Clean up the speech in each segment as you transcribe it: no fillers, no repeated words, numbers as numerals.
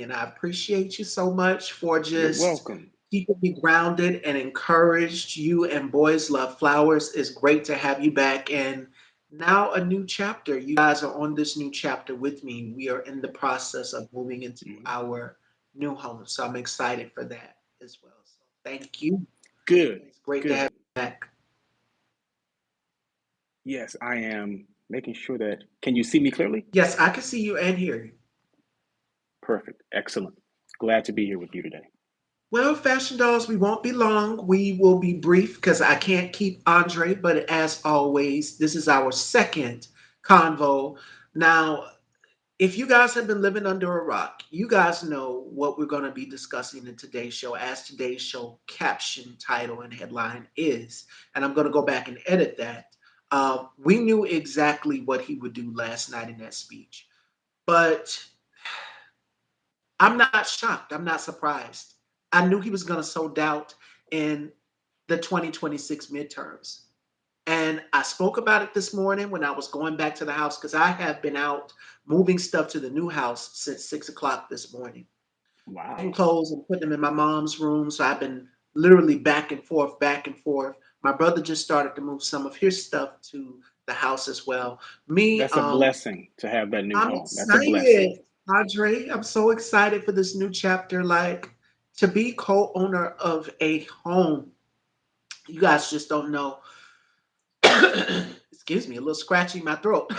encouraging. And I appreciate you so much for You're just welcome. keeping me grounded and encouraged. You and Boys Love Flowers. It's great to have you back. And now a new chapter. You guys are on this new chapter with me. We are in the process of moving into Mhm. our new home. So I'm excited for that as well. So thank you. Good, It's great to have good. you back. Yes, I am making sure that. Can you see me clearly? Yes, I can see you and hear you. Perfect. Excellent. Glad to be here with you today. Well, Fashion Dolls, we won't be long. We will be brief because I can't keep Andre, but as always, this is our second convo. Now, if you guys have been living under a rock, you guys know what we're going to be discussing in today's show, as today's show caption, title, and headline is. And I'm going to go back and edit that. We knew exactly what he would do last night in that speech, but I'm not shocked. I'm not surprised. I knew he was going to sow doubt in the 2026 midterms. And I spoke about it this morning when I was going back to the house because I have been out moving stuff to the new house since 6 o'clock this morning, getting Wow. clothes and putting them in my mom's room. So I've been literally back and forth, back and forth. My brother just started to move some of his stuff to the house as well. Me, That's a blessing to have that new I'm home. That's a blessing. excited, Andre. I'm so excited for this new chapter. Like to be co-owner of a home. You guys just don't know. Excuse me, a little scratchy in my throat.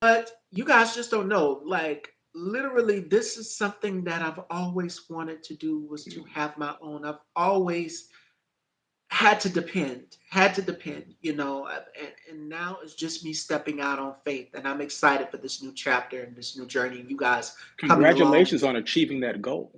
But you guys just don't know. Like literally, this is something that I've always wanted to do was to have my own. I've always had to depend, and now it's just me stepping out on faith, and I'm excited for this new chapter and this new journey. And you guys coming along. Congratulations on achieving that goal.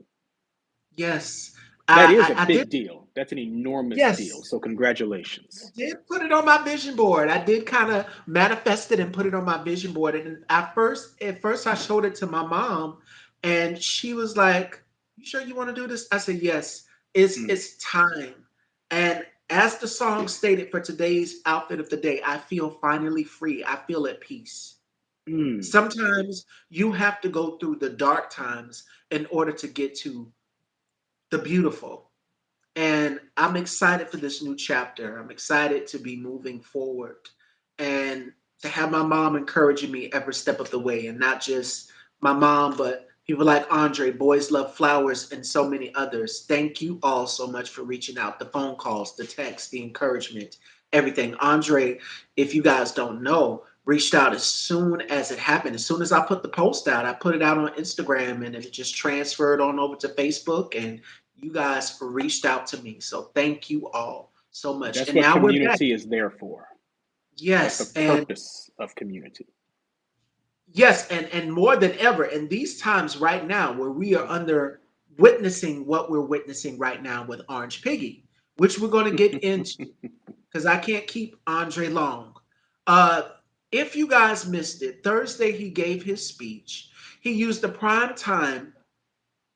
Yes, That is a I did. big deal. That's an enormous deal. Yes, So, I congratulations. did put it on my vision board. I did kind of manifest it and put it on my vision board. And at first, I showed it to my mom, and she was like, "You sure you want to do this?" I said, "Yes. Mm, It's time." And as the song stated for today's outfit of the day, I feel finally free. I feel at peace. mm. Sometimes you have to go through the dark times in order to get to the beautiful. And I'm excited for this new chapter. I'm excited to be moving forward and to have my mom encouraging me every step of the way, and not just my mom, but people like Andre, Boys Love Flowers, and so many others. Thank you all so much for reaching out, the phone calls, the texts, the encouragement, everything. Andre, if you guys don't know, reached out as soon as it happened. As soon as I put the post out, I put it out on Instagram and it just transferred on over to Facebook, and you guys reached out to me. So thank you all so much. That's And what now we're back. community is there for. That's the Yes, and purpose of community. yes, and more than ever in these times right now where we are under witnessing what we're witnessing right now with Orange Piggy, which we're going to get into because I can't keep Andre long. Uh, if you guys missed it, Thursday he gave his speech. He used the prime time,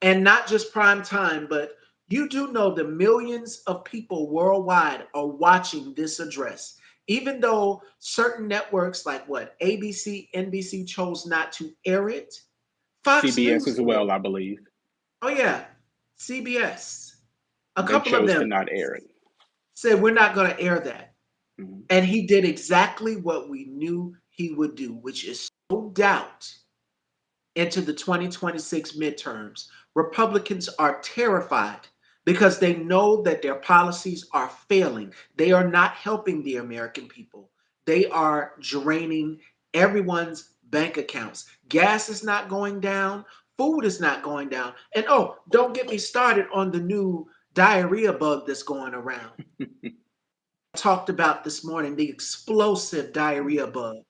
and not just prime time, but you do know the millions of people worldwide are watching this address. Even though certain networks like what ABC, NBC chose not to air it, Fox CBS News as did. well, I believe. Oh yeah, CBS. A They couple of chose to them not air it. said we're not going to air that. Mhm. And he did exactly what we knew he would do, which is sow doubt into the 2026 midterms. Republicans are terrified because they know that their policies are failing. They are not helping the American people. They are draining everyone's bank accounts. Gas is not going down, food is not going down. And oh, don't get me started on the new diarrhea bug that's going around. Talked about this morning the explosive diarrhea bug.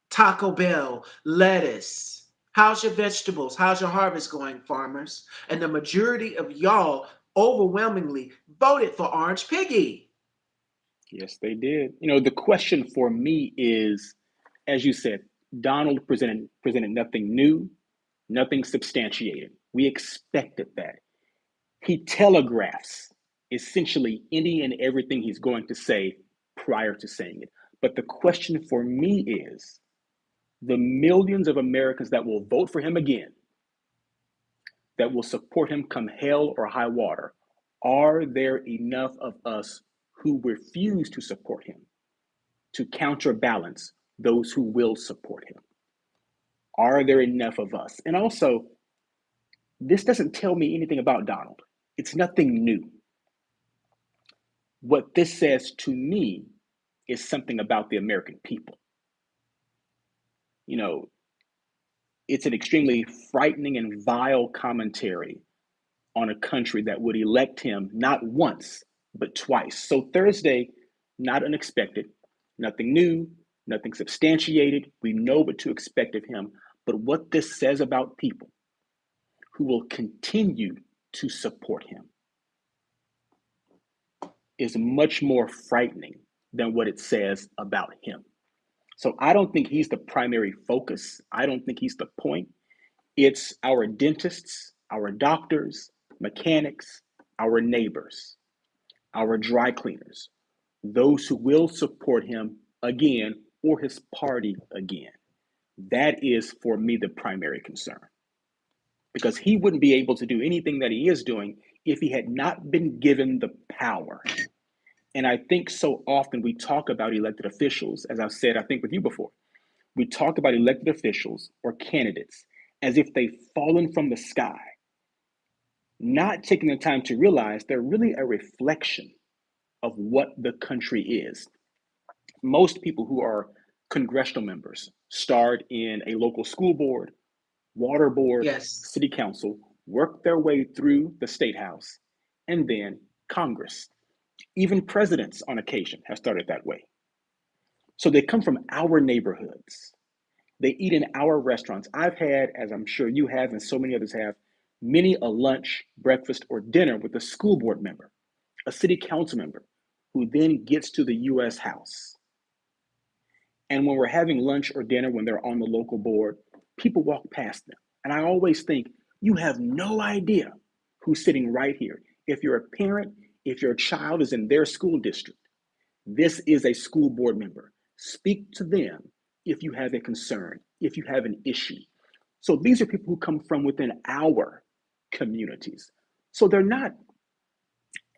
Taco Bell, lettuce. How's your vegetables? How's your harvest going, farmers? And the majority of y'all overwhelmingly voted for Orange Piggy. Yes, they did. The question for me is, as you said, Donald presented nothing new, nothing substantiated. We expected that. He telegraphs essentially any and everything he's going to say prior to saying it. But the question for me is the millions of Americans that will vote for him again, that will support him come hell or high water? Are there enough of us who refuse to support him to counterbalance those who will support him? Are there enough of us? And also, this doesn't tell me anything about Donald. It's nothing new. What this says to me is something about the American people. You know, it's an extremely frightening and vile commentary on a country that would elect him not once, but twice. So Thursday, not unexpected, nothing new, nothing substantiated. We know what to expect of him. But what this says about people who will continue to support him is much more frightening than what it says about him. So I don't think he's the primary focus. I don't think he's the point. It's our dentists, our doctors, mechanics, our neighbors, our dry cleaners, those who will support him again or his party again. That is for me the primary concern because he wouldn't be able to do anything that he is doing if he had not been given the power. And I think so often we talk about elected officials, as I've said, I think with you before, we talk about elected officials or candidates as if they've fallen from the sky, not taking the time to realize they're really a reflection of what the country is. Most people who are congressional members start in a local school board, water board, Yes. city council, work their way through the state house, and then Congress. Even presidents on occasion have started that way. So they come from our neighborhoods. They eat in our restaurants. I've had, as I'm sure you have and so many others have, many a lunch, breakfast, or dinner with a school board member, a city council member, who then gets to the US House. And when we're having lunch or dinner, when they're on the local board, people walk past them. And I always think, you have no idea who's sitting right here. If you're a parent, if your child is in their school district, this is a school board member. Speak to them if you have a concern, if you have an issue. So these are people who come from within our communities. So they're not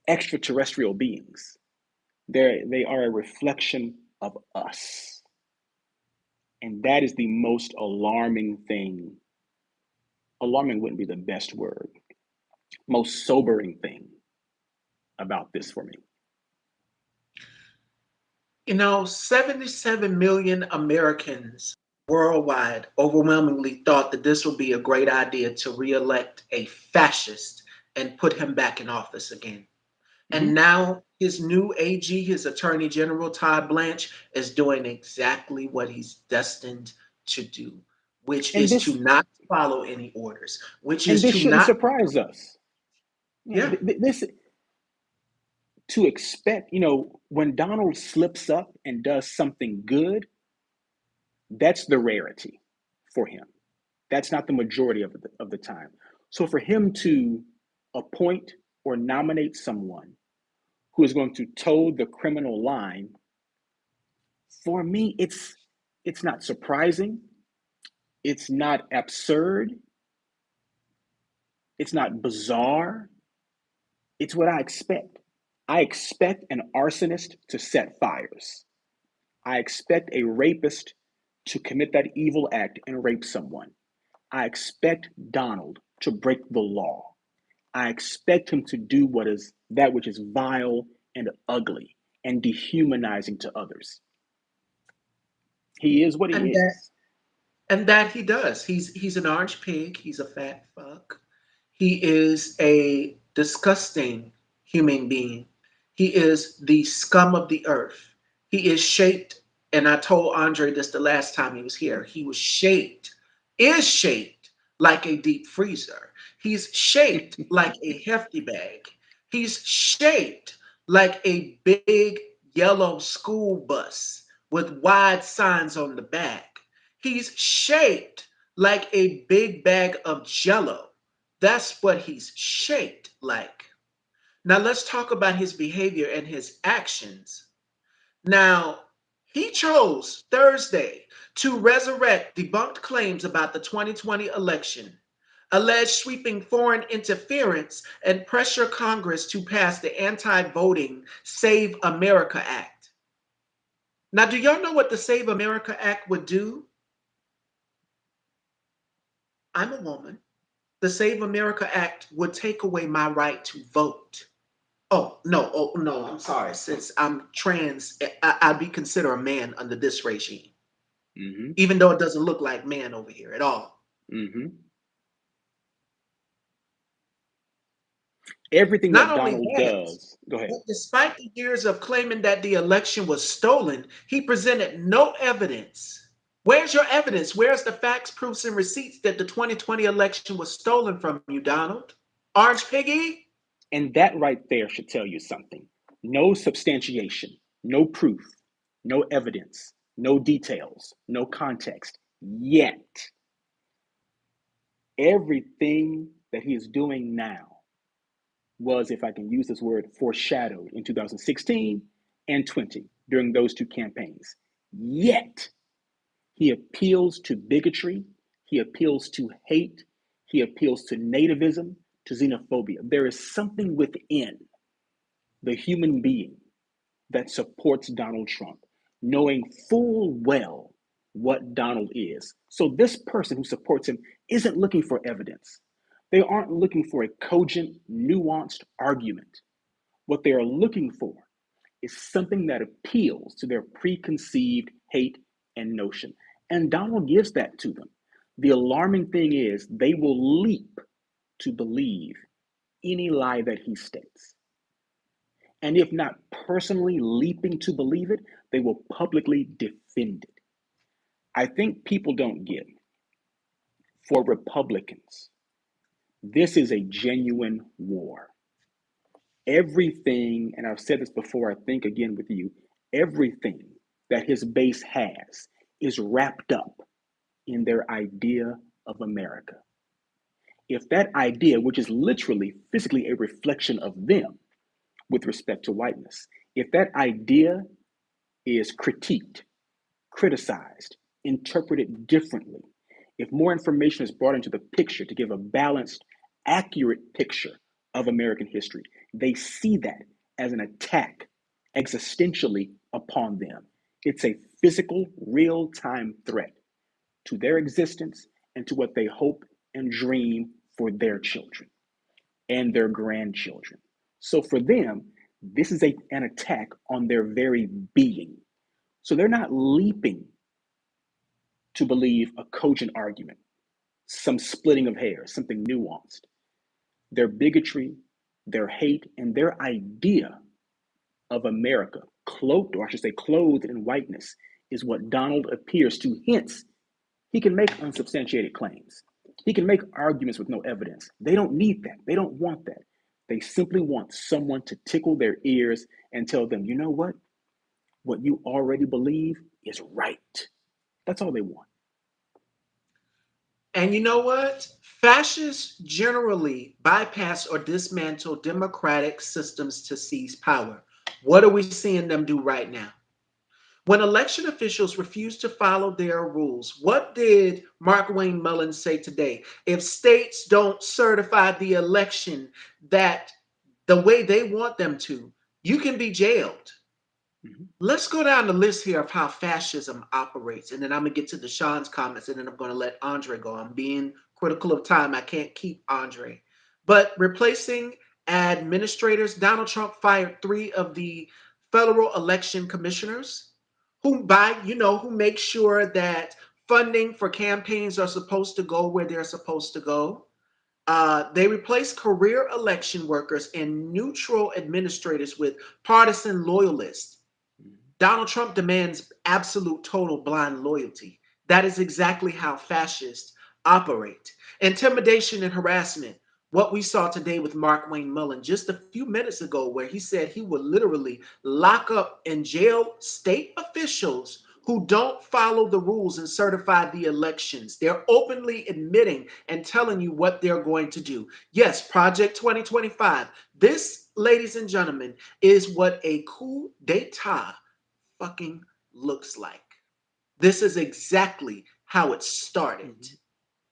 extraterrestrial beings. They are a reflection of us. And that is the most alarming thing. Alarming wouldn't be the best word. Most sobering thing about this for me. 77 million Americans worldwide overwhelmingly thought that this would be a great idea to reelect a fascist and put him back in office again. And Mm-hmm. now his new AG, his Attorney General, Todd Blanche, is doing exactly what he's destined to do, which And is to this not follow any orders, which and is this to shouldn't not, surprise us. yeah, This to expect, when Donald slips up and does something good, that's the rarity for him. That's not the majority of the time. So for him to appoint or nominate someone who is going to toe the criminal line, for me, it's not surprising. It's not absurd. It's not bizarre. It's what I expect. I expect an arsonist to set fires. I expect a rapist to commit that evil act and rape someone. I expect Donald to break the law. I expect him to do what is that which is vile and ugly and dehumanizing to others. He is what he and that is. and that he does. He's an orange pig. He's a fat fuck. He is a disgusting human being. He is the scum of the earth. He is shaped, and I told Andre this the last time he was here. He was shaped, is shaped like a deep freezer. He's shaped like a hefty bag. He's shaped like a big yellow school bus with wide signs on the back. He's shaped like a big bag of jello. That's what he's shaped like. Now let's talk about his behavior and his actions. Now, he chose Thursday to resurrect debunked claims about the 2020 election allege sweeping foreign interference, and pressure Congress to pass the anti voting Save America Act. Now, do y'all know what the Save America Act would do? I'm a woman. The Save America Act would take away my right to vote. Oh no, I'm sorry. Since I'm trans, I'd be considered a man under this regime, Mm-hmm. even though it doesn't look like man over here at all. Mm-hmm. Everything Not that only Donald that, does, go ahead. but despite the years of claiming that the election was stolen, he presented no evidence. Where's your evidence? Where's the facts, proofs, and receipts that the 2020 election was stolen from you, Donald? Orange Piggy? And that right there should tell you something. No substantiation, no proof, no evidence, no details, no context. Yet, everything that he is doing now was, if I can use this word, foreshadowed in 2016 and 20 during those two campaigns. Yet, he appeals to bigotry, he appeals to hate, he appeals to nativism, to xenophobia. There is something within the human being that supports Donald Trump, knowing full well what Donald is. So, this person who supports him isn't looking for evidence. They aren't looking for a cogent, nuanced argument. What they are looking for is something that appeals to their preconceived hate and notion. And Donald gives that to them. The alarming thing is, they will leap to believe any lie that he states. And if not personally leaping to believe it, they will publicly defend it. I think people don't get, for Republicans, this is a genuine war. Everything, and I've said this before, I think again with you, everything that his base has is wrapped up in their idea of America. If that idea, which is literally physically a reflection of them with respect to whiteness, if that idea is critiqued, criticized, interpreted differently, if more information is brought into the picture to give a balanced, accurate picture of American history, they see that as an attack existentially upon them. It's a physical, real time threat to their existence and to what they hope and dream for their children and their grandchildren. So for them, this is an attack on their very being. So they're not leaping to believe a cogent argument, some splitting of hairs, something nuanced. Their bigotry, their hate, and their idea of America, cloaked, or I should say, clothed in whiteness, is what Donald appears to. Hence, he can make unsubstantiated claims. He can make arguments with no evidence. They don't need that. They don't want that. They simply want someone to tickle their ears and tell them, you know what? What you already believe is right. That's all they want. And you know what? Fascists generally bypass or dismantle democratic systems to seize power. What are we seeing them do right now? When election officials refuse to follow their rules, what did Mark Wayne Mullins say today? If states don't certify the election that the way they want them to, you can be jailed. Mhm. Let's go down the list here of how fascism operates, and then I'm gonna get to Deshaun's comments, and then I'm gonna let Andre go. I'm being critical of time. I can't keep Andre. But replacing administrators, Donald Trump fired three of the federal election commissioners, who make sure that funding for campaigns are supposed to go where they're supposed to go. They replaced career election workers and neutral administrators with partisan loyalists. Donald Trump demands absolute total blind loyalty. That is exactly how fascists operate. Intimidation and harassment. What we saw today with Mark Wayne Mullen just a few minutes ago, where he said he would literally lock up and jail state officials who don't follow the rules and certify the elections. They're openly admitting and telling you what they're going to do. Yes, Project 2025. This, ladies and gentlemen, is what a coup d'etat fucking looks like. This is exactly how it started. Mhm.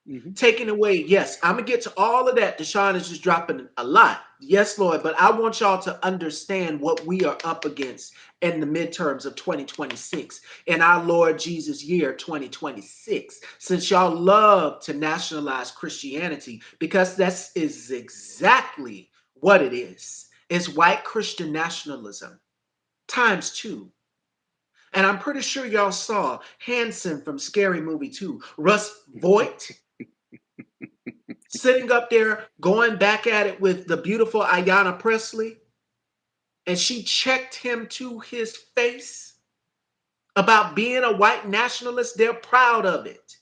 Hmm. Taking away, yes, I'm gonna get to all of that. Deshaun is just dropping a lot. Yes, Lord, but I want y'all to understand what we are up against in the midterms of 2026 in our Lord Jesus year 2026. Since y'all love to nationalize Christianity, because that is exactly what it is. It's white Christian nationalism times two. And I'm pretty sure y'all saw Hanson from Scary Movie 2, Russ Voigt sitting up there going back at it with the beautiful Ayanna Presley, and she checked him to his face about being a white nationalist. They're proud of it.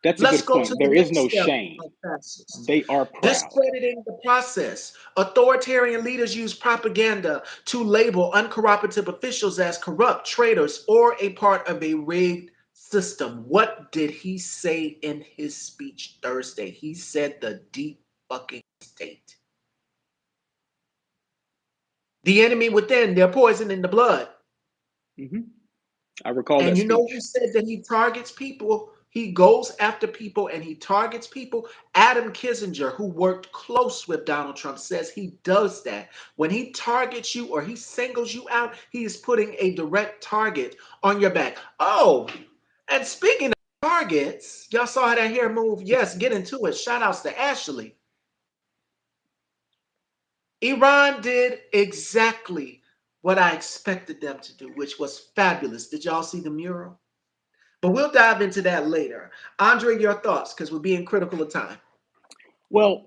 That's a Let's good go to point. the There is next no step shame. of fascist. They are proud. Discrediting the process. Authoritarian leaders use propaganda to label uncooperative officials as corrupt, traitors, or a part of a rigged system. What did he say in his speech Thursday? He said the deep fucking state. The enemy within, they're poison in the blood. Hmm. I recall And that you know who speech. said that he targets people? He goes after people and he targets people. Adam Kissinger, who worked close with Donald Trump, says he does that. When he targets you or he singles you out, he is putting a direct target on your back. Oh, and speaking of targets, y'all saw how that hair move? Yes, get into it. Shout outs to Ashley. Iran did exactly what I expected them to do, which was fabulous. Did y'all see the mural? But we'll dive into that later. Andre, your thoughts, because we're being critical of time. Well,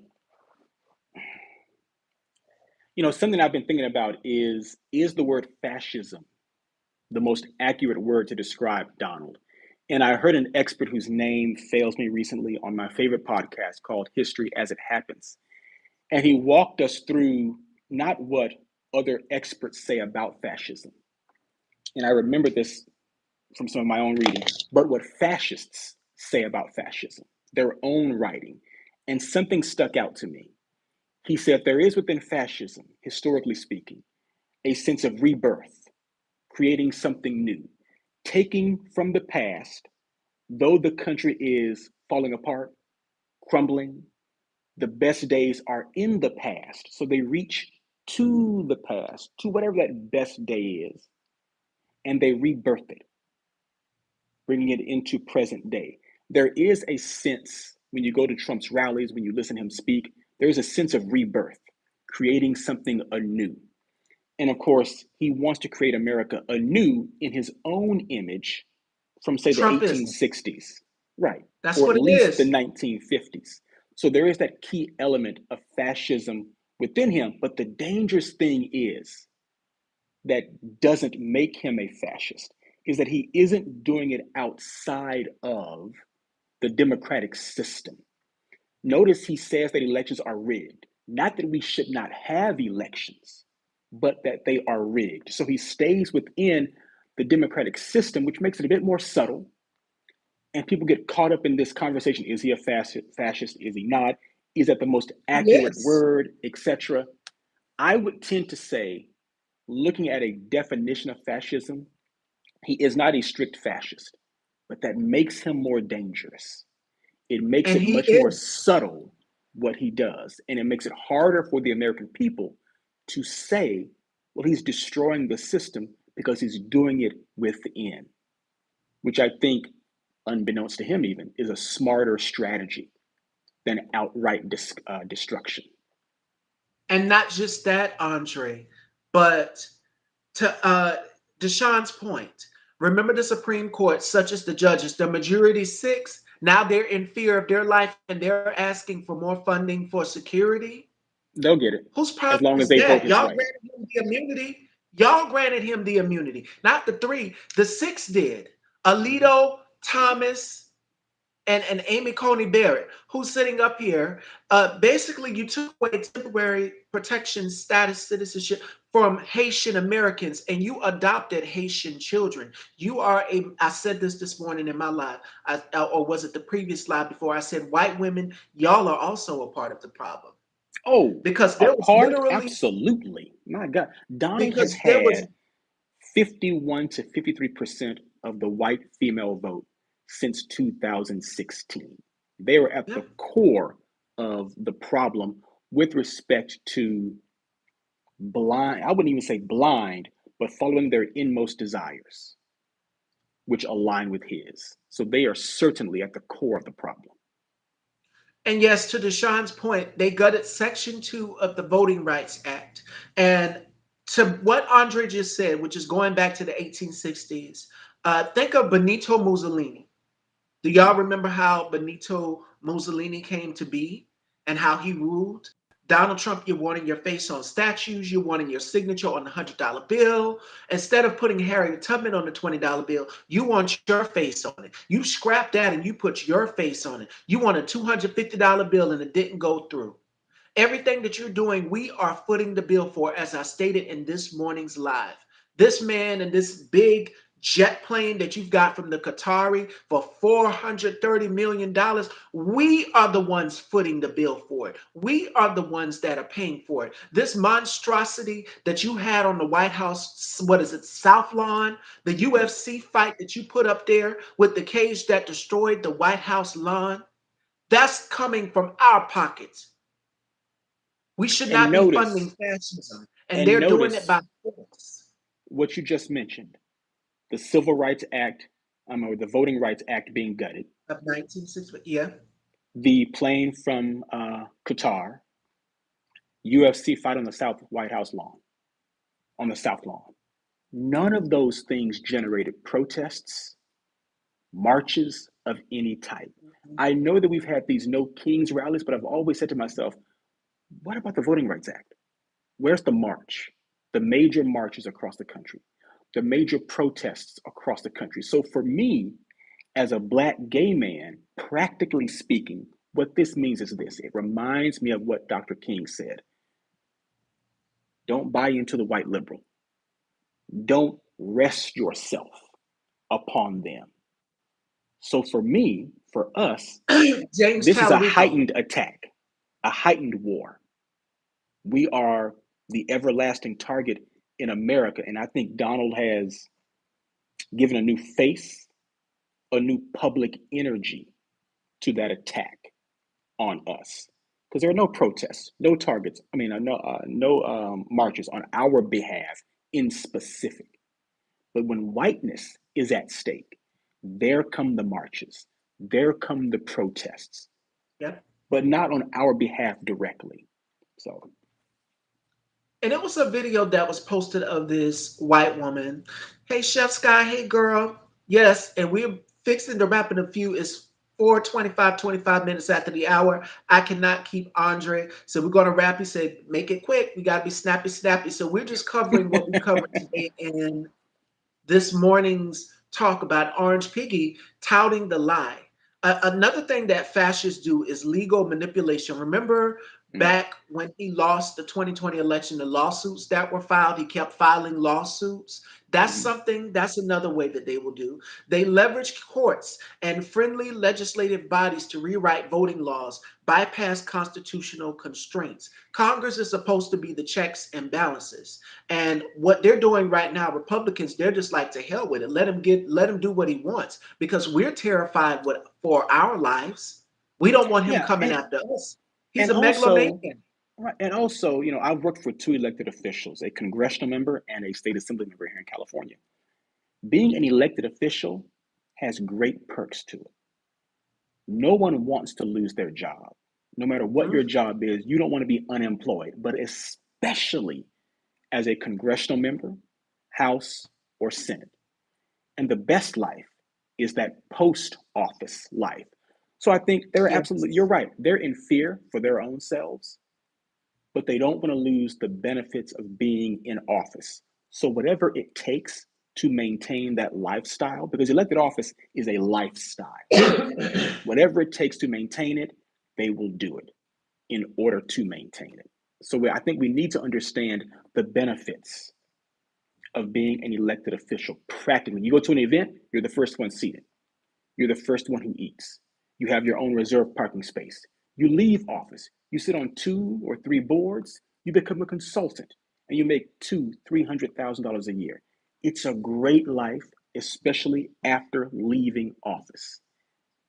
something I've been thinking about is the word fascism the most accurate word to describe Donald? And I heard an expert whose name fails me recently on my favorite podcast called History as It Happens. And he walked us through not what other experts say about fascism. And I remember this from some of my own reading, but what fascists say about fascism, their own writing. And something stuck out to me. He said there is within fascism, historically speaking, a sense of rebirth, creating something new, taking from the past, though the country is falling apart, crumbling, the best days are in the past. So they reach to the past, to whatever that best day is, and they rebirth it, bringing it into present day. There is a sense when you go to Trump's rallies, when you listen to him speak, there is a sense of rebirth, creating something anew. And of course, he wants to create America anew in his own image from, say, the Trumpism. 1860s, right, That's or at what it least the is. 1950s. So there is that key element of fascism within him. But the dangerous thing is that doesn't make him a fascist is that he isn't doing it outside of the democratic system. Notice he says that elections are rigged. Not that we should not have elections, but that they are rigged. So he stays within the democratic system, which makes it a bit more subtle. And people get caught up in this conversation. Is he a fascist? Is he not? Is that the most He accurate is. word, etc.? I would tend to say, looking at a definition of fascism, he is not a strict fascist, but that makes him more dangerous. It makes And it he much more is. subtle what he does. And it makes it harder for the American people to say, well, he's destroying the system because he's doing it within, which I think, unbeknownst to him even, is a smarter strategy than outright destruction. And not just that, Andre, but to Deshaun's point, remember the Supreme Court, such as the judges, the majority six, now they're in fear of their life and they're asking for more funding for security. They'll get it Whose as problem long as is they vote that? his Y'all way. granted him the immunity. Y'all granted him the immunity. Not the three, the six did. Mm-hmm. Alito, Thomas, and Amy Coney Barrett, who's sitting up here. Basically, you took away temporary protection status citizenship from Haitian Americans and you adopted Haitian children. You are a, I said this morning in my live, or was it the previous live before? I said, white women, y'all are also a part of the problem Oh, because a there was part? literally, Absolutely. My God. Donald has because there was, had 51 to 53% of the white female vote since 2016. They are at the Yeah. core of the problem with respect to blind, I wouldn't even say blind, but following their inmost desires, which align with his. So they are certainly at the core of the problem. And yes, to Deshaun's point, they gutted Section 2 of the Voting Rights Act. And to what Andre just said, which is going back to the 1860s, think of Benito Mussolini. Do y'all remember how Benito Mussolini came to be and how he ruled? Donald Trump, you're wanting your face on statues, you're wanting your signature on the $100 bill. Instead of putting Harriet Tubman on the $20 bill, you want your face on it. You scrap that and you put your face on it. You want a $250 bill and it didn't go through. Everything that you're doing, we are footing the bill for, as I stated in this morning's live. This man and this big jet plane that you've got from the Qatari for $430 million, we are the ones footing the bill for it. We are the ones that are paying for it. This monstrosity that you had on the White House, what is it, South Lawn, the Yep. UFC fight that you put up there with the cage that destroyed the White House lawn, that's coming from our pockets. We should And not be funding notice, fascism, and and they're doing it notice by force. what you just mentioned, the Civil Rights Act, or the Voting Rights Act being gutted, Of 1960, yeah, the plane from Qatar, UFC fight on the South White House lawn, on the South lawn. None of those things generated protests, marches of any type. I know that we've had these No Kings rallies, but I've always said to myself, what about the Voting Rights Act? Where's the march? The major marches across the country, the major protests across the country. So for me, as a black gay man, practically speaking, what this means is this: it reminds me of what Dr. King said. Don't buy into the white liberal. Don't rest yourself upon them. So for me, for us, James this is a Talarico. heightened attack, a heightened war. We are the everlasting target in America. And I think Donald has given a new face, a new public energy to that attack on us. Because there are no protests, no targets, no marches on our behalf in specific. But when whiteness is at stake, there come the marches, there come the protests, Yep. but not on our behalf directly. So, And it was a video that was posted of this white woman. Hey, Chef Sky. Hey, girl. Yes, and we're fixing to wrap in a few. It's 4:25, 25 minutes after the hour. I cannot keep Andre. So we're going to wrap. He said, make it quick. We got to be snappy, snappy. So we're just covering what we covered today in this morning's talk about Orange Piggy touting the lie. Another thing that fascists do is legal manipulation. Remember mm, back when he lost the 2020 election, the lawsuits that were filed, he kept filing lawsuits. That's mhm. something, that's another way that they will do. They leverage courts and friendly legislative bodies to rewrite voting laws, bypass constitutional constraints. Congress is supposed to be the checks and balances. And what they're doing right now, Republicans, they're just like to hell with it. Let him do what he wants because we're terrified for our lives. We don't want him Yeah, coming after us. He's and a also, megalomaniac. right, and also, I've worked for two elected officials, a congressional member and a state assembly member here in California. Being an elected official has great perks to it. No one wants to lose their job. No matter what your Mhm. job is, you don't want to be unemployed, but especially as a congressional member, House, or Senate. And the best life is that post office life. So I think they're absolutely, you're Yes. right. They're in fear for their own selves, but they don't want to lose the benefits of being in office. So whatever it takes to maintain that lifestyle, because elected office is a lifestyle, whatever it takes to maintain it, they will do it in order to maintain it. So I think we need to understand the benefits of being an elected official practically. You go to an event, you're the first one seated. You're the first one who eats. You have your own reserved parking space. You leave office. You sit on 2 or 3 boards. You become a consultant, and you make $200,000-300,000 a year. It's a great life, especially after leaving office.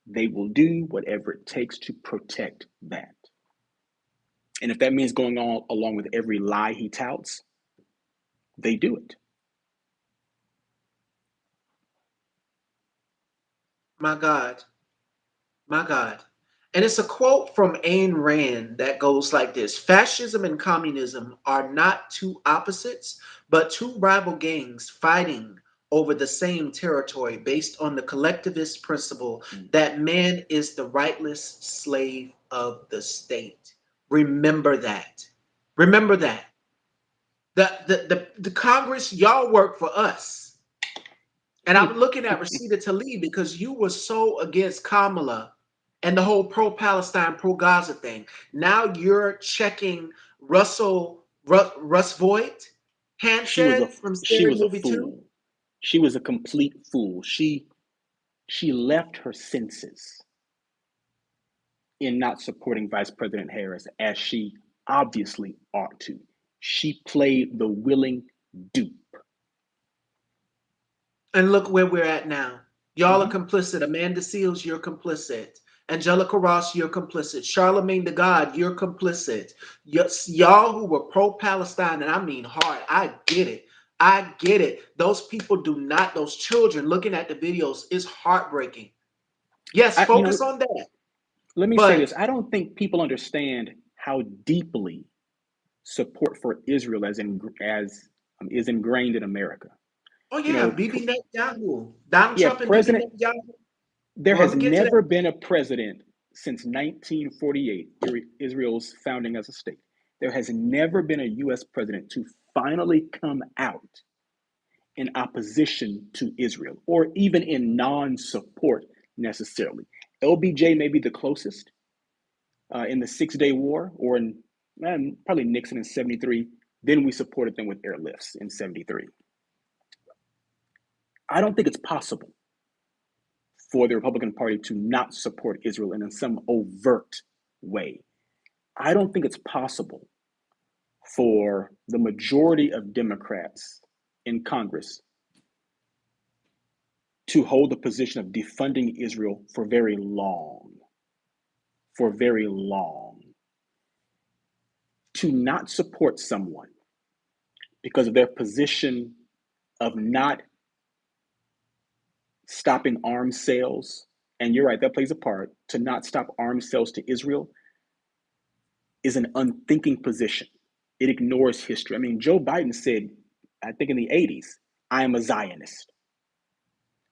they will do whatever it takes to protect that. And if that means going on along with every lie he touts, they do it. My God, my God. And it's a quote from Ayn Rand that goes like this: Fascism and communism are not two opposites, but two rival gangs fighting over the same territory based on the collectivist principle Mm. that man is the rightless slave of the state. Remember that. Remember that. The Congress, y'all work for us. And I'm looking at Rashida Tlaib because you were so against Kamala and the whole pro-Palestine, pro-Gaza thing. Now you're checking Russ Voigt She was a Hansen from she Scary was a Movie 2. fool. She was a complete fool. She left her senses in not supporting Vice President Harris as she obviously ought to. She played the willing dupe. And look where we're at now. Y'all are Mhm. complicit. Amanda Seals, you're complicit. Angelica Ross, you're complicit. Charlemagne the God, you're complicit. Y'all who were pro-Palestine, and I mean hard, I get it. I get it. Those people do not, those children looking at the videos is heartbreaking. Yes, I, you know, focus on that. let me say this. But I don't think people understand how deeply support for Israel as is ingrained in America. oh You yeah, know, Bibi Netanyahu, Donald yeah, Trump and Bibi President. Netanyahu. There Well, I'm has gonna get to that. never been a president since 1948, Israel's founding as a state. There has never been a U.S. president to finally come out in opposition to Israel or even in non support necessarily. LBJ may be the closest in the Six-Day War or in probably Nixon in 73. Then we supported them with airlifts in 73. I don't think it's possible for the Republican Party to not support Israel in some overt way. I don't think it's possible for the majority of Democrats in Congress to hold the position of defunding Israel for very long. For very long. To not support someone because of their position of not stopping arms sales, and you're right, that plays a part, to not stop arms sales to Israel is an unthinking position. It ignores history. I mean, Joe Biden said, I think in the 80s, I am a Zionist.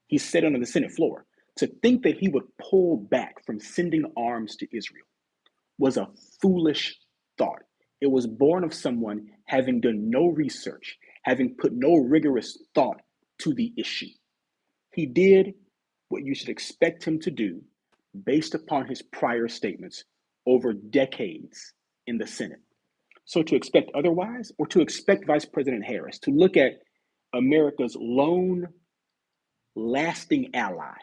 He said it on the Senate floor. To think that he would pull back from sending arms to Israel was a foolish thought. It was born of someone having done no research, having put no rigorous thought to the issue. He did what you should expect him to do based upon his prior statements over decades in the Senate. So to expect otherwise, or to expect Vice President Harris to look at America's lone lasting ally,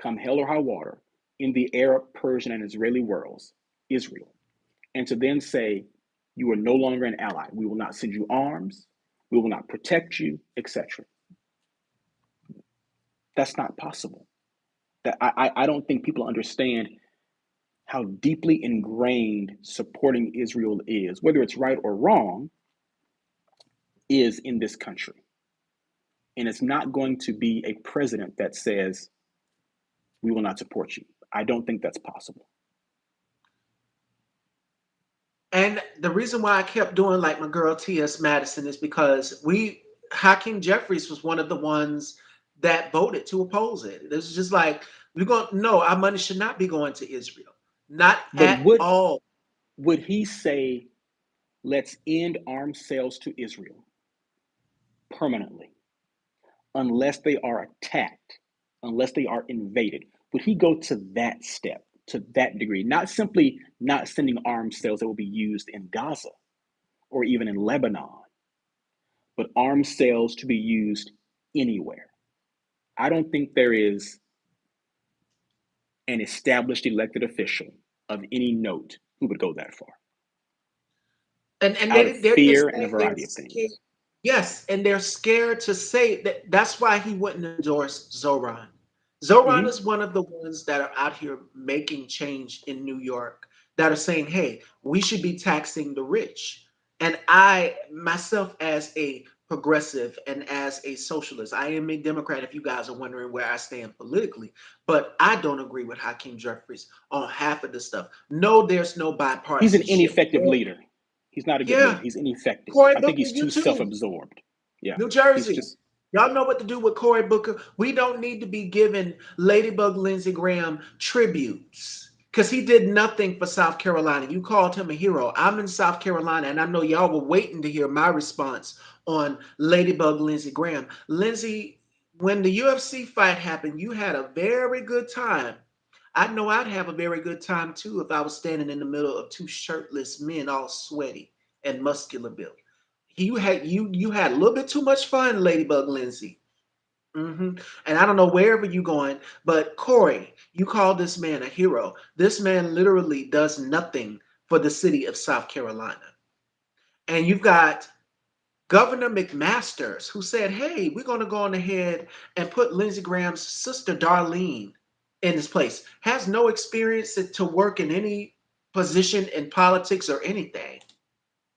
come hell or high water, in the Arab, Persian, and Israeli worlds, Israel, and to then say, you are no longer an ally. We will not send you arms. We will not protect you, etc. That's not possible. I don't think people understand how deeply ingrained supporting Israel is, whether it's right or wrong, is in this country. And it's not going to be a president that says, we will not support you. I don't think that's possible. And the reason why I kept doing like my girl T.S. Madison is because Hakeem Jeffries was one of the ones that voted to oppose it. It was just like, we're going, no, our money should not be going to Israel. Not But at all. would he say, let's end arms sales to Israel permanently, unless they are attacked, unless they are invaded? Would he go to that step, to that degree? Not simply not sending arms sales that will be used in Gaza or even in Lebanon, but arms sales to be used anywhere. I don't think there is an established elected official of any note who would go that far And out of they're fear and a saying they're variety of scared. things. Yes, and they're scared to say that. That's why he wouldn't endorse Zoran. Zoran Hmm. is one of the ones that are out here making change in New York that are saying, hey, we should be taxing the rich. And I, myself, as a progressive and as a socialist, I am a Democrat if you guys are wondering where I stand politically, but I don't agree with Hakeem Jeffries on half of the stuff. No, there's no He's an bipartisanship. ineffective leader. He's not a good leader. Yeah, He's ineffective. Cory I think Booker, he's you too too. self-absorbed. Yeah, New he's Jersey. just. Y'all know what to do with Cory Booker. We don't need to be giving Ladybug Lindsey Graham tributes because he did nothing for South Carolina. You called him a hero. I'm in South Carolina, and I know y'all were waiting to hear my response on Ladybug Lindsey Graham. Lindsey, when the UFC fight happened, you had a very good time. I know I'd have a very good time too if I was standing in the middle of two shirtless men, all sweaty and muscular built. You had a little bit too much fun, Ladybug Lindsay. And I don't know wherever you're going, but Corey, you call this man a hero. This man literally does nothing for the city of South Carolina. And you've got Governor McMasters who said, hey, we're going to go on ahead and put Lindsey Graham's sister Darlene in this place. Has no experience to work in any position in politics or anything.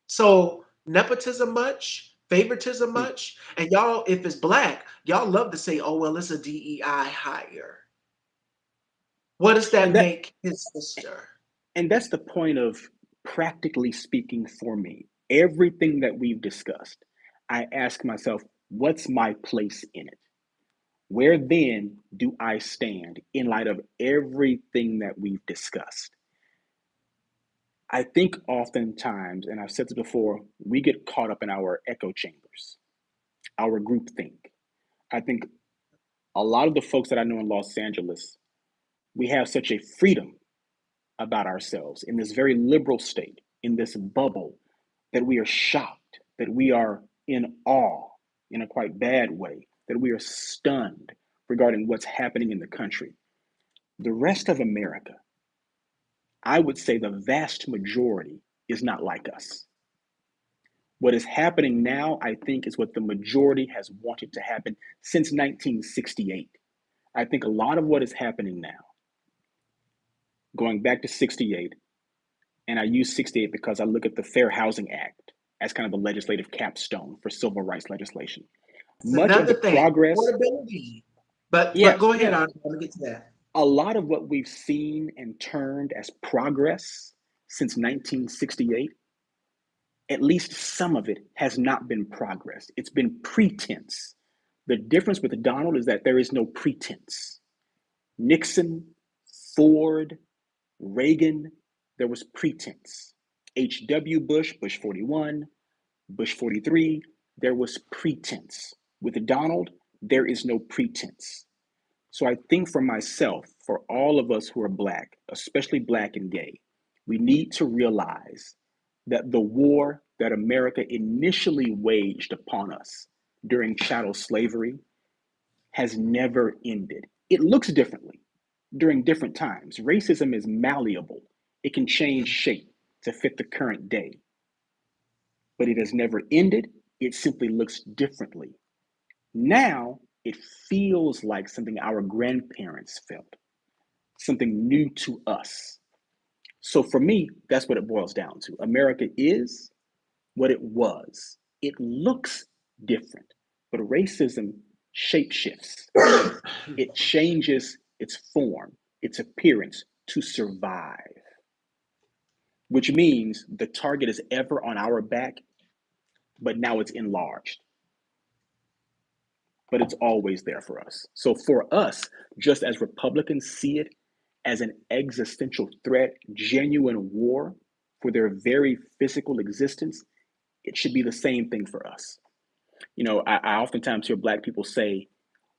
So nepotism much, favoritism Hmm. much, and y'all, if it's black, y'all love to say, "Oh well, it's a DEI hire." What does that And that make his sister? and that's the point of, practically speaking, for me. Everything that we've discussed, I ask myself, what's my place in it? Where then do I stand in light of everything that we've discussed? I think oftentimes, and I've said this before, we get caught up in our echo chambers, our groupthink. I think a lot of the folks that I know in Los Angeles, we have such a freedom about ourselves in this very liberal state, in this bubble, that we are shocked, that we are in awe in a quite bad way, that we are stunned regarding what's happening in the country. The rest of America, I would say the vast majority, is not like us. What is happening now, I think, is what the majority has wanted to happen since 1968. I think a lot of what is happening now, going back to 68, and I use 68 because I look at the Fair Housing Act as kind of the legislative capstone for civil rights legislation. It's Much of the another thing, progress, affordability. But yeah, go ahead, yeah, I'm gonna get to that. a lot of what we've seen and turned as progress since 1968, at least some of it has not been progress. It's been pretense. The difference with Donald is that there is no pretense. Nixon, Ford, Reagan, there was pretense. H.W. Bush, Bush 41, Bush 43, there was pretense. With Donald, there is no pretense. So I think for myself, for all of us who are Black, especially Black and gay, we need to realize that the war that America initially waged upon us during chattel slavery has never ended. It looks differently during different times. Racism is malleable, it can change shape to fit the current day, but it has never ended. It simply looks differently. Now, it feels like something our grandparents felt, something new to us. So for me, that's what it boils down to. America is what it was. It looks different, but racism shapeshifts. It changes its form, its appearance to survive, which means the target is ever on our back, but now it's enlarged, but it's always there for us. So for us, just as Republicans see it as an existential threat, genuine war for their very physical existence, it should be the same thing for us. I oftentimes hear Black people say,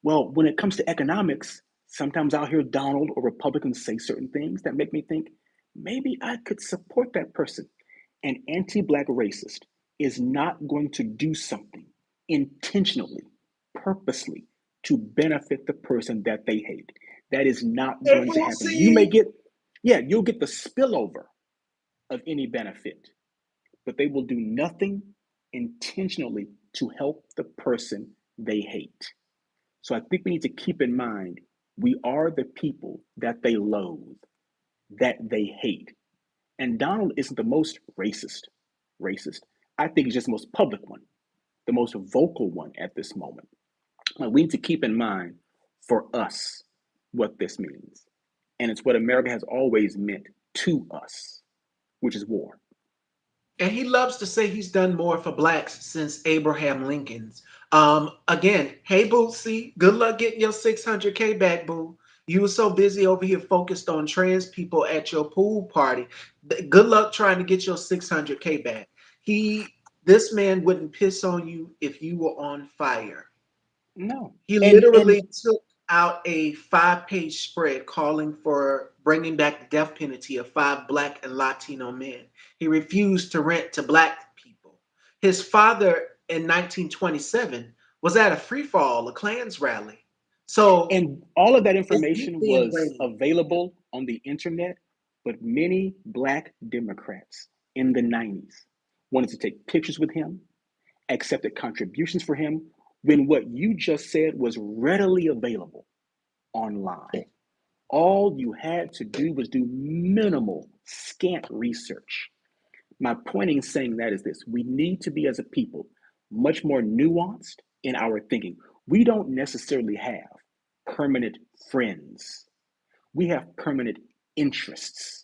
well, when it comes to economics, sometimes I'll hear Donald or Republicans say certain things that make me think maybe I could support that person. An anti Black racist is not going to do something intentionally, purposely to benefit the person that they hate. That is not And going to we'll happen. You may see. get, yeah, you'll get the spillover of any benefit, but they will do nothing intentionally to help the person they hate. So I think we need to keep in mind We are the people that they loathe, that they hate. And Donald isn't the most racist. I think he's just the most public one, the most vocal one at this moment. We need to keep in mind for us what this means. And it's what America has always meant to us, which is war. And he loves to say he's done more for blacks since Abraham Lincoln's. Again, hey Bootsy, good luck getting your 600K back, boo. You were so busy over here focused on trans people at your pool party. Good luck trying to get your 600K back. This man wouldn't piss on you if you were on fire. No. He And literally took out a 5-page spread calling for bringing back the death penalty of 5 black and Latino men. He refused to rent to black people. His father in 1927 was at a free for all, a Klans rally. So and all of that it's deep information being was brainy. available on the internet, but many black Democrats in the 90s wanted to take pictures with him, accepted contributions for him, when what you just said was readily available online. All you had to do was do minimal, scant research. My point in saying that is this: we need to be, as a people, much more nuanced in our thinking. We don't necessarily have permanent friends, we have permanent interests.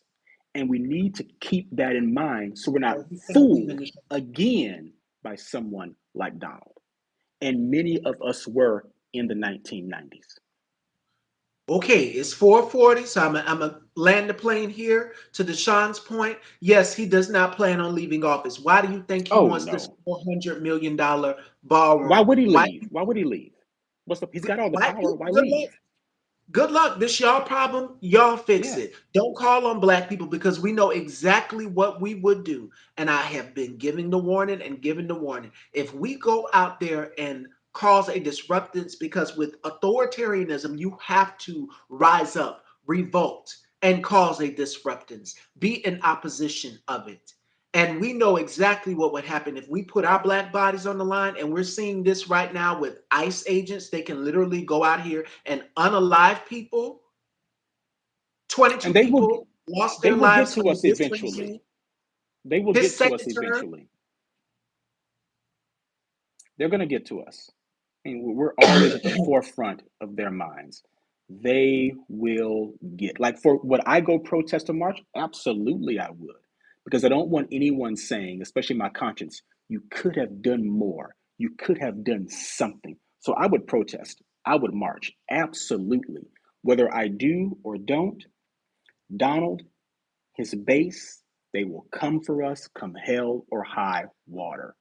And we need to keep that in mind so we're not Oh, he can't leave in fooled the again by someone like Donald. And many of us were in the 1990s. Okay, it's 4:40, so I'm a land the plane here. To Deshaun's point, yes, he does not plan on leaving office. Why do you think he Oh wants this no. $400 million Why ballroom? would he Why? leave? Why would he leave? He's got all the White power. people, Why good luck. leave? Good luck. This y'all problem. Y'all fix Yeah. it. Don't call on black people because we know exactly what we would do. And I have been giving the warning and giving the warning. If we go out there and cause a disruptance, because with authoritarianism, you have to rise up, revolt, and cause a disruptance. Be in opposition of it. And we know exactly what would happen if we put our black bodies on the line. And we're seeing this right now with ICE agents. They can literally go out here and unalive people. 22 And they will people lost they their will get lives to under us this eventually. regime. They will His get to us second term. eventually. They're going to get to us. I mean, we're always at the forefront of their minds. They will get, like, for what I go protest or march? Absolutely, I would. Because I don't want anyone saying, especially my conscience, you could have done more. You could have done something. So I would protest. I would march. Absolutely. Whether I do or don't, Donald, his base, they will come for us come hell or high water.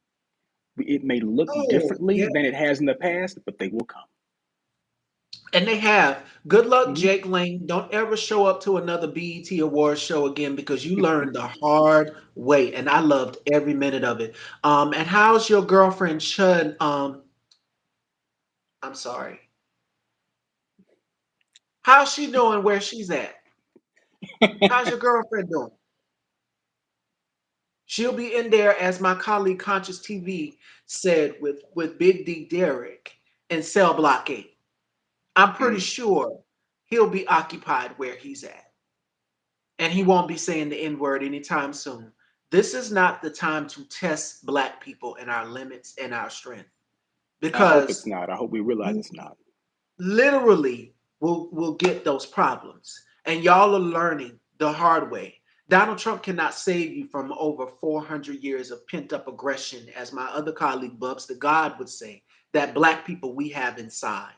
It may look Oh, differently yeah. than it has in the past, but they will come. And they have. Good luck, Mhm. Jake Lane. Don't ever show up to another BET Awards show again because you learned the hard way. And I loved every minute of it. And how's your girlfriend, Chud? I'm sorry. How's she doing where she's at? How's your girlfriend doing? She'll be in there, as my colleague Conscious TV said, with Big D Derrick and Cell Block 8. I'm pretty Mm. sure he'll be occupied where he's at. And he won't be saying the N word anytime soon. This is not the time to test black people and our limits and our strength I hope it's because not. I hope we realize you it's not. literally will get those problems. And y'all are learning the hard way. Donald Trump cannot save you from over 400 years of pent up aggression, as my other colleague Bubs the God would say, that black people we have inside.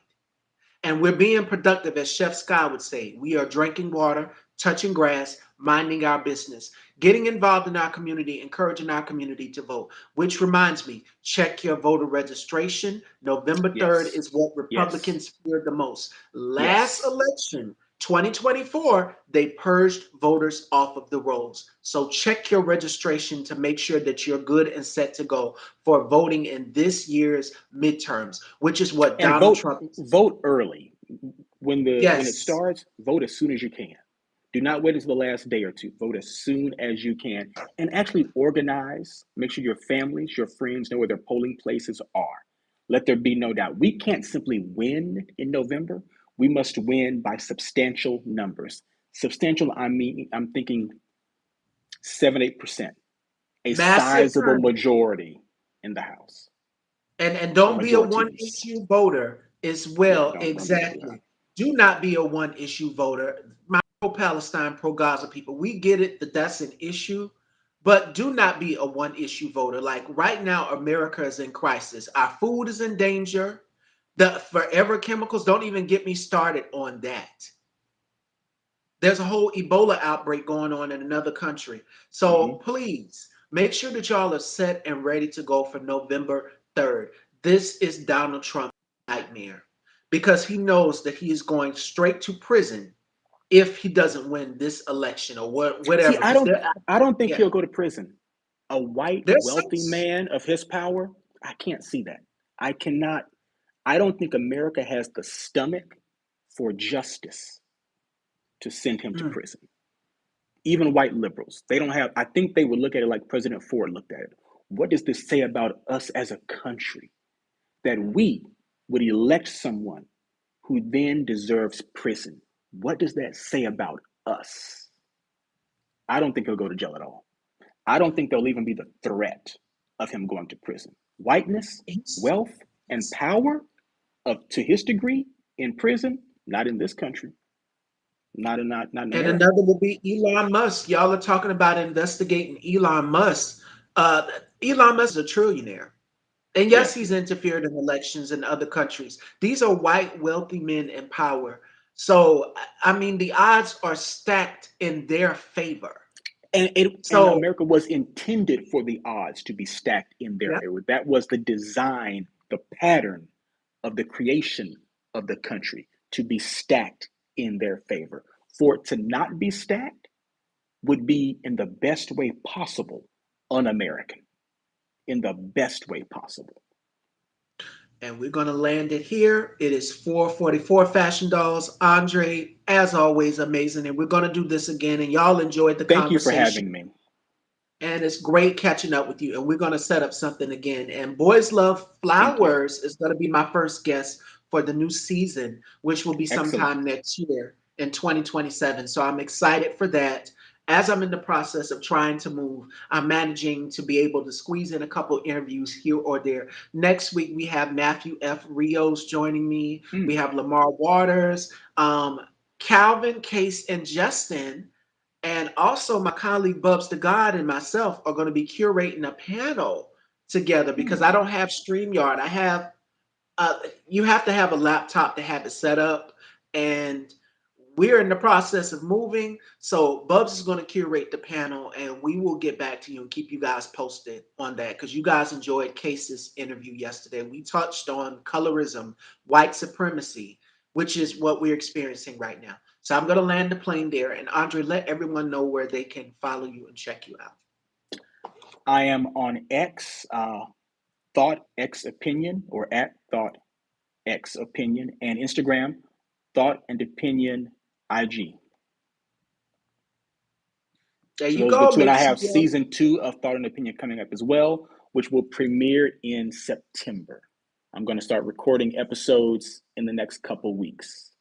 And we're being productive, as Chef Sky would say. We are drinking water, touching grass, minding our business, getting involved in our community, encouraging our community to vote. Which reminds me, check your voter registration. November 3rd Yes. is what Yes. Republicans feared the most. Last Yes. election, 2024, they purged voters off of the rolls. So check your registration to make sure that you're good and set to go for voting in this year's midterms, which is what And Donald vote Trump. vote early. When it Yes. starts, vote as soon as you can. Do not wait until the last day or two. Vote as soon as you can and actually organize. Make sure your families, your friends know where their polling places are. Let there be no doubt. We can't simply win in November. We must win by substantial numbers. Substantial, I mean, I'm thinking 7, 8%, a Massive sizable turnout. majority in the House And or don't be a one majorities. issue voter as Yeah, well. don't be too high. Exactly. Do not be a one issue voter. My pro Palestine, pro Gaza people, we get it that that's an issue, but do not be a one issue voter. Like right now, America is in crisis. Our food is in danger. The forever chemicals, don't even get me started on that. There's a whole Ebola outbreak going on in another country. So Hmm. please make sure that y'all are set and ready to go for November 3rd. This is Donald Trump's nightmare because he knows that he is going straight to prison if he doesn't win this election or See, whatever. Because I don't think yeah, he'll go to prison. A white, there's some. wealthy man of his power, I can't see that. I cannot. I don't think America has the stomach for justice to send him to Mm, prison. Even white liberals, they don't have. I think they would look at it like President Ford looked at it. What does this say about us as a country that we would elect someone who then deserves prison? What does that say about us? I don't think he'll go to jail at all. I don't think there'll even be the threat of him going to prison. Whiteness, he's- wealth, and power of to his degree in prison, not in this country, not in And America. another will be Elon Musk. Y'all are talking about investigating Elon Musk. Uh, Elon Musk is a trillionaire. And yes, Yes, he's interfered in elections in other countries. These are white, wealthy men in power. So, I mean, the odds are stacked in their favor. and So, America was intended for the odds to be stacked in their yeah. favor. That was the design, the pattern of the creation of the country to be stacked in their favor. For it to not be stacked would be in the best way possible un-American, in the best way possible. And we're going to land it here. It is 4:44 Fashion Dolls. Andre, as always, amazing. And we're going to do this again. And y'all enjoyed the Thank you for conversation. having me. And it's great catching up with you. And we're going to set up something again. And Boys Love Thank you. Flowers is going to be my first guest for the new season, which will be Excellent. sometime next year in 2027. So I'm excited for that. As I'm in the process of trying to move, I'm managing to be able to squeeze in a couple interviews here or there. Next week, we have Matthew F. Rios joining me. We Mm. have Lamar Waters, Calvin, Case, and Justin, and also, my colleague Bubs the God and myself are going to be curating a panel together because I Mm. don't have StreamYard. I have, you have to have a laptop to have it set up. And we're in the process of moving. So, Bubs is going to curate the panel and we will get back to you and keep you guys posted on that because you guys enjoyed Case's interview yesterday. We touched on colorism, white supremacy, which is what we're experiencing right now. So I'm going to land the plane there. And Andre, let everyone know where they can follow you and check you out. I am on X, Thought X Opinion, or at Thought X Opinion, and Instagram, Thought and Opinion IG. There So you those are the go. two, and Make I sure have you. season 2 of Thought and Opinion coming up as well, which will premiere in September. I'm going to start recording episodes in the next couple weeks.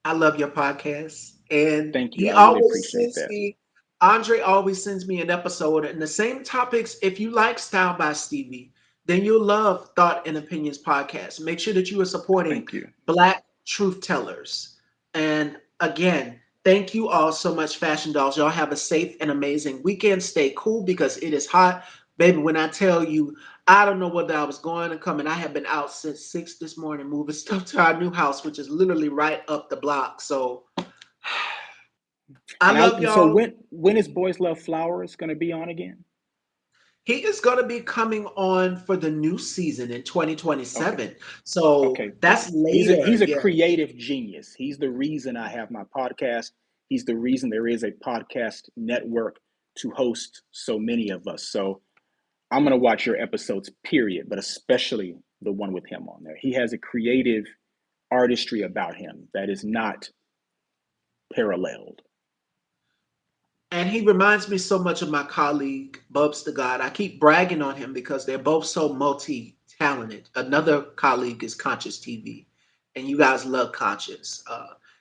I love your podcast. And Thank you. he I really always appreciate sends that. me, Andre always sends me an episode and the same topics. If you like Style by Stevie, then you'll love Thought and Opinions podcast. Make sure that you are supporting Thank you. Black truth tellers. And again, thank you all so much, Fashion Dolls. Y'all have a safe and amazing weekend. Stay cool because it is hot. Baby, when I tell you, I don't know whether I was going to come, and I have been out since 6 this morning moving stuff to our new house, which is literally right up the block. So I And love so y'all. when is Boys Love Flowers going to be on again? He is going to be coming on for the new season in Okay. 2027. So Okay, that's perfect. He's later. a Yeah. creative genius. He's the reason I have my podcast. He's the reason there is a podcast network to host so many of us. So I'm gonna watch your episodes, period, but especially the one with him on there. He has a creative artistry about him that is not paralleled. And he reminds me so much of my colleague, Bubs the God. I keep bragging on him because they're both so multi talented. Another colleague is Conscious TV. and you guys love Conscious.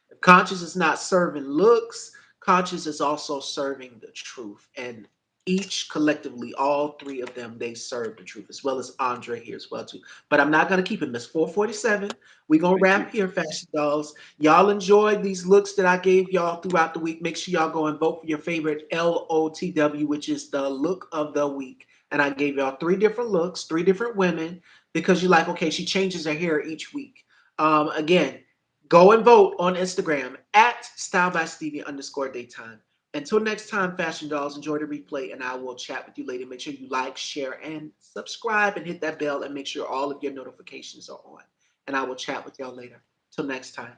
If Conscious is not serving looks, Conscious is also serving the truth. And each collectively, all three of them, they serve the truth, as well as Andre here as well too. But I'm not gonna keep it. Miss 447. We're gonna Thank you. wrap here, Fashion Dolls. Y'all enjoyed these looks that I gave y'all throughout the week. Make sure y'all go and vote for your favorite LOTW, which is the look of the week. And I gave y'all three different looks, three different women, because you're like, okay, she changes her hair each week. Again, go and vote on Instagram at Style by Stevie underscore daytime. Until next time, Fashion Dolls, enjoy the replay, and I will chat with you later. Make sure you like, share, and subscribe, and hit that bell, and make sure all of your notifications are on. And I will chat with y'all later. Till next time.